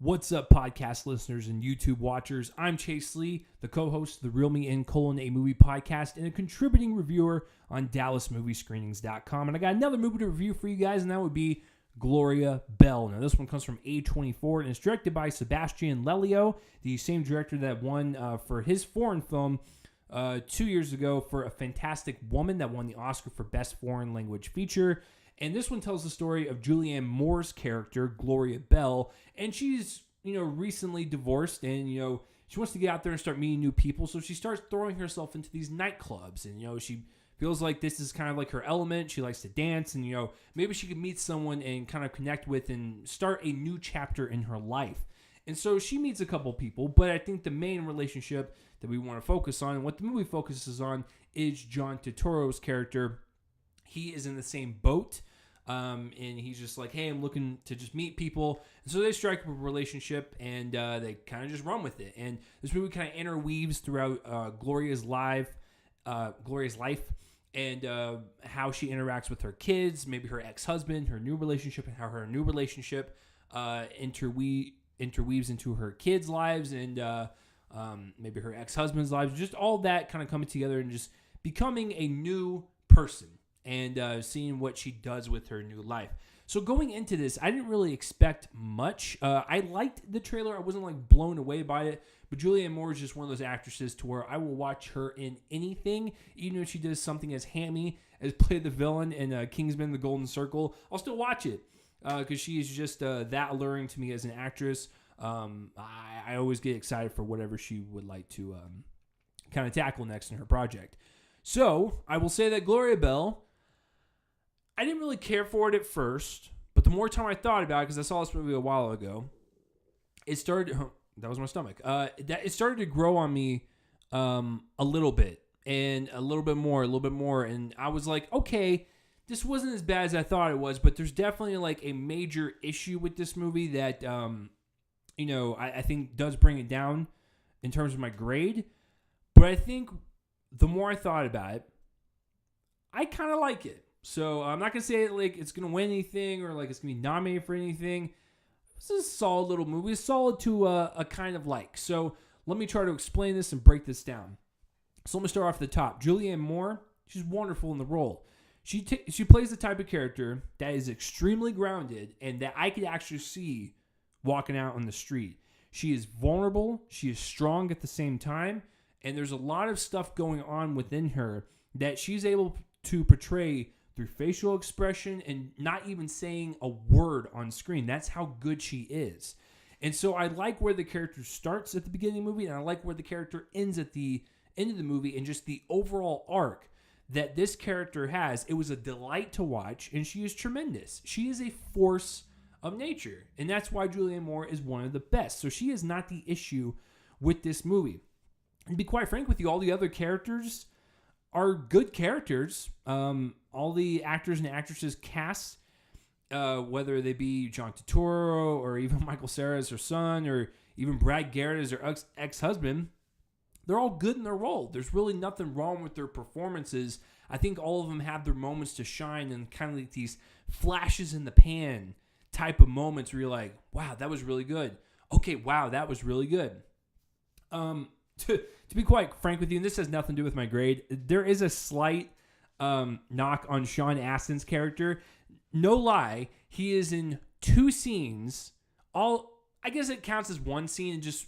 What's up, podcast listeners and YouTube watchers? I'm Chase Lee, the co-host of the Real Me In: A Movie podcast and a contributing reviewer on DallasMovieScreenings.com. And I got another movie to review for you guys, and that would be Gloria Bell. Now, this one comes from A24, and it's directed by Sebastian Lelio, the same director that won for his foreign film 2 years ago for A Fantastic Woman, that won the Oscar for Best Foreign Language Feature. And this one tells the story of Julianne Moore's character, Gloria Bell, and she's, recently divorced, and, she wants to get out there and start meeting new people, so she starts throwing herself into these nightclubs, and, she feels like this is kind of like her element. She likes to dance, and, maybe she could meet someone and kind of connect with and start a new chapter in her life. And so she meets a couple people, but I think the main relationship that we want to focus on, and what the movie focuses on, is John Turturro's character. He is in the same boat. And he's just like, hey, I'm looking to just meet people. And so they strike up a relationship, and they kind of just run with it. And this movie kind of interweaves throughout Gloria's life, and how she interacts with her kids, maybe her ex-husband, her new relationship, and how her new relationship interweaves into her kids' lives, and maybe her ex-husband's lives. Just all that kind of coming together and just becoming a new person. And seeing what she does with her new life. So going into this, I didn't really expect much. I liked the trailer. I wasn't blown away by it. But Julianne Moore is just one of those actresses to where I will watch her in anything. Even if she does something as hammy as play the villain in Kingsman: The Golden Circle, I'll still watch it. Because she is just that alluring to me as an actress. I always get excited for whatever she would like to kind of tackle next in her project. So I will say that Gloria Bell, I didn't really care for it at first, but the more time I thought about it, because I saw this movie a while ago, it started. That was my stomach. It started to grow on me a little bit, and a little bit more, and I was like, okay, this wasn't as bad as I thought it was, but there's definitely a major issue with this movie that I think does bring it down in terms of my grade. But I think the more I thought about it, I kind of like it. So I'm not going to say it's going to win anything or it's going to be nominated for anything. This is a solid little movie. It's solid to a kind of like. So let me try to explain this and break this down. So let me start off at the top. Julianne Moore, she's wonderful in the role. She plays the type of character that is extremely grounded and that I could actually see walking out on the street. She is vulnerable. She is strong at the same time. And there's a lot of stuff going on within her that she's able to portray through facial expression and not even saying a word on screen. That's how good she is. And so I like where the character starts at the beginning of the movie, and I like where the character ends at the end of the movie, and just the overall arc that this character has. It was a delight to watch, and she is tremendous. She is a force of nature, and that's why Julianne Moore is one of the best. So she is not the issue with this movie. And to be quite frank with you, all the other characters are good characters. All the actors and actresses cast, whether they be John Turturro or even Michael Cera as her son, or even Brad Garrett as her ex-husband, they're all good in their role. There's really nothing wrong with their performances. I think all of them have their moments to shine, and kind of these flashes in the pan type of moments where you're like, wow, that was really good. Okay, wow, that was really good. To be quite frank with you, and this has nothing to do with my grade, there is a slight knock on Sean Astin's character. No lie, he is in 2 scenes. I guess it counts as one scene, just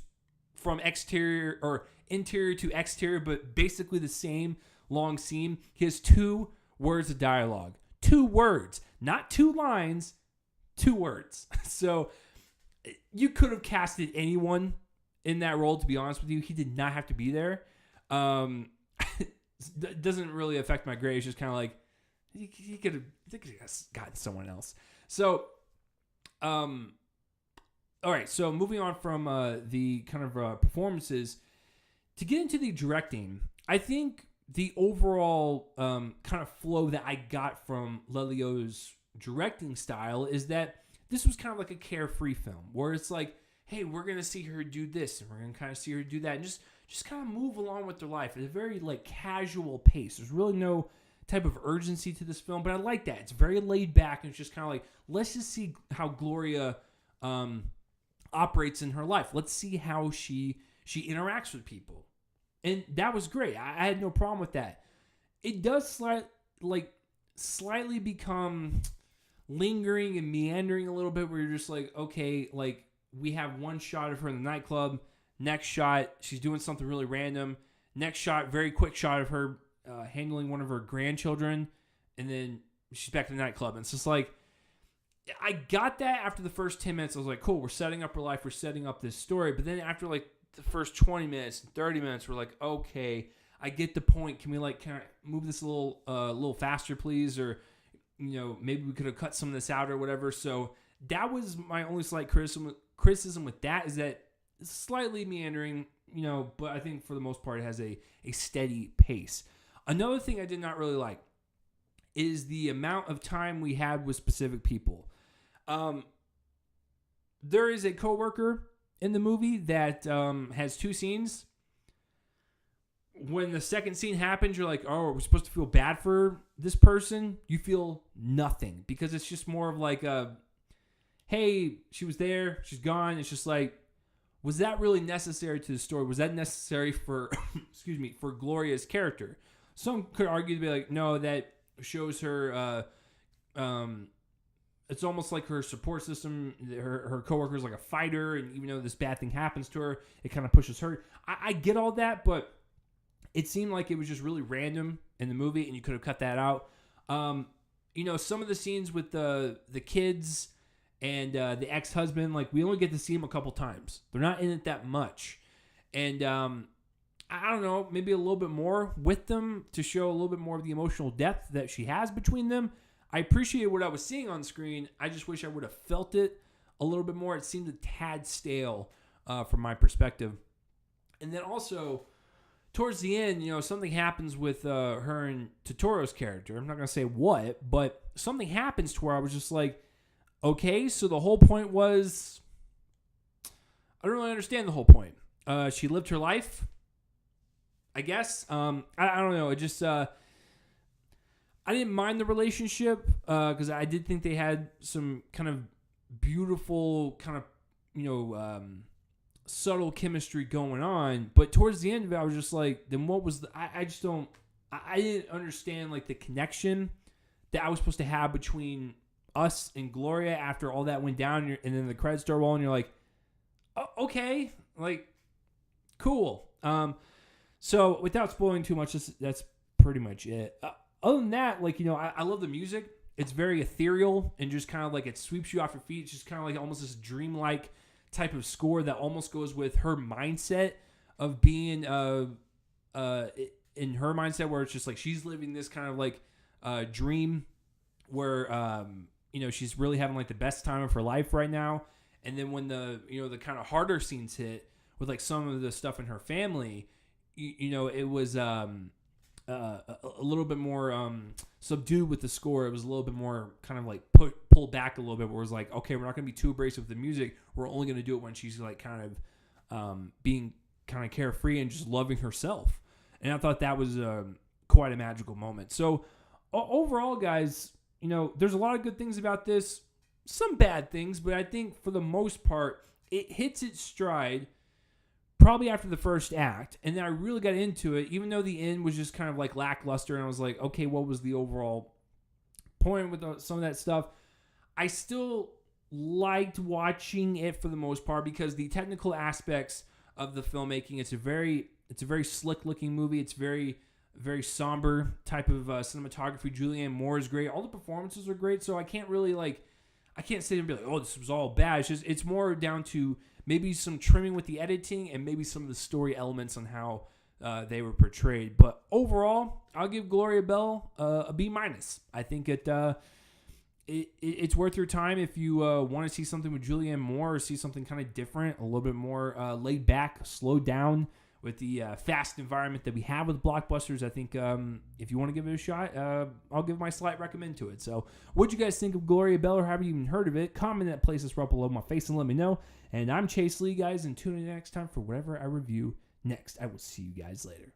from exterior or interior to exterior, but basically the same long scene. He has 2 words of dialogue. 2 words, not 2 lines, 2 words. So you could have casted anyone in that role, to be honest with you. He did not have to be there. It doesn't really affect my grade. It's just kind of he could have gotten someone else. So, all right. So moving on from the kind of performances, to get into the directing, I think the overall kind of flow that I got from Lelio's directing style is that this was kind of like a carefree film, where it's like, hey, we're going to see her do this, and we're going to kind of see her do that, and just kind of move along with their life at a very casual pace. There's really no type of urgency to this film, but I like that. It's very laid back, and it's just kind of let's just see how Gloria operates in her life. Let's see how she interacts with people. And that was great. I had no problem with that. It does slightly become lingering and meandering a little bit, where you're just like, okay, like we have one shot of her in the nightclub. Next shot, she's doing something really random. Next shot, very quick shot of her handling one of her grandchildren. And then she's back to the nightclub. And it's just like, I got that after the first 10 minutes. I was like, cool, we're setting up her life. We're setting up this story. But then after like the first 20 minutes, 30 minutes, we're like, okay, I get the point. Can we kind of move this a little faster, please? Or, maybe we could have cut some of this out or whatever. So that was my only slight criticism with that, is that it's slightly meandering, but I think for the most part it has a steady pace. Another thing I did not really like is the amount of time we had with specific people. There is a coworker in the movie that has 2 scenes. When the second scene happens, you're like, oh, are we supposed to feel bad for this person? You feel nothing, because it's just more of like hey, she was there, she's gone. It's just like, was that really necessary to the story? Was that necessary for, for Gloria's character? Some could argue to be like, no, that shows her, it's almost like her support system. Her coworker is like a fighter, and even though this bad thing happens to her, it kind of pushes her. I get all that, but it seemed like it was just really random in the movie, and you could have cut that out. Some of the scenes with the kids and the ex-husband, like, we only get to see them a couple times. They're not in it that much. And I don't know, maybe a little bit more with them to show a little bit more of the emotional depth that she has between them. I appreciate what I was seeing on screen. I just wish I would have felt it a little bit more. It seemed a tad stale from my perspective. And then also, towards the end, something happens with her and Totoro's character. I'm not going to say what, but something happens to where I was just like, okay, so the whole point was, I don't really understand the whole point. She lived her life, I guess. I don't know. It just, I didn't mind the relationship because I did think they had some kind of beautiful, kind of, subtle chemistry going on. But towards the end of it, I was just like, then what was I didn't understand like the connection that I was supposed to have between us and Gloria after all that went down, and then the credits start rolling. You're like, oh, okay, like, cool. So without spoiling too much, that's pretty much it. Other than that, like, I love the music. It's very ethereal and just kind of like it sweeps you off your feet. It's just kind of like almost this dreamlike type of score that almost goes with her mindset of being in her mindset, where it's just like she's living this kind of like dream where she's really having like the best time of her life right now. And then when the the kind of harder scenes hit with like some of the stuff in her family, it was a little bit more subdued with the score. It was a little bit more kind of like pull back a little bit, where it was like, okay, we're not going to be too abrasive with the music. We're only going to do it when she's like kind of being kind of carefree and just loving herself. And I thought that was quite a magical moment. So overall, guys, there's a lot of good things about this, some bad things, but I think for the most part, it hits its stride probably after the first act. And then I really got into it, even though the end was just kind of like lackluster. And I was like, okay, what was the overall point with some of that stuff? I still liked watching it for the most part, because the technical aspects of the filmmaking, it's a very slick looking movie. It's very somber type of cinematography. Julianne Moore is great. All the performances are great. So I can't really I can't sit and be like, oh, this was all bad. It's more down to maybe some trimming with the editing and maybe some of the story elements on how they were portrayed. But overall, I'll give Gloria Bell a B-. I think it's worth your time if you want to see something with Julianne Moore, or see something kind of different, a little bit more laid back, slowed down with the fast environment that we have with blockbusters. I think if you want to give it a shot, I'll give my slight recommend to it. So what'd you guys think of Gloria Bell, or have you even heard of it? Comment that places right below my face and let me know. And I'm Chase Lee, guys, and tune in next time for whatever I review next. I will see you guys later.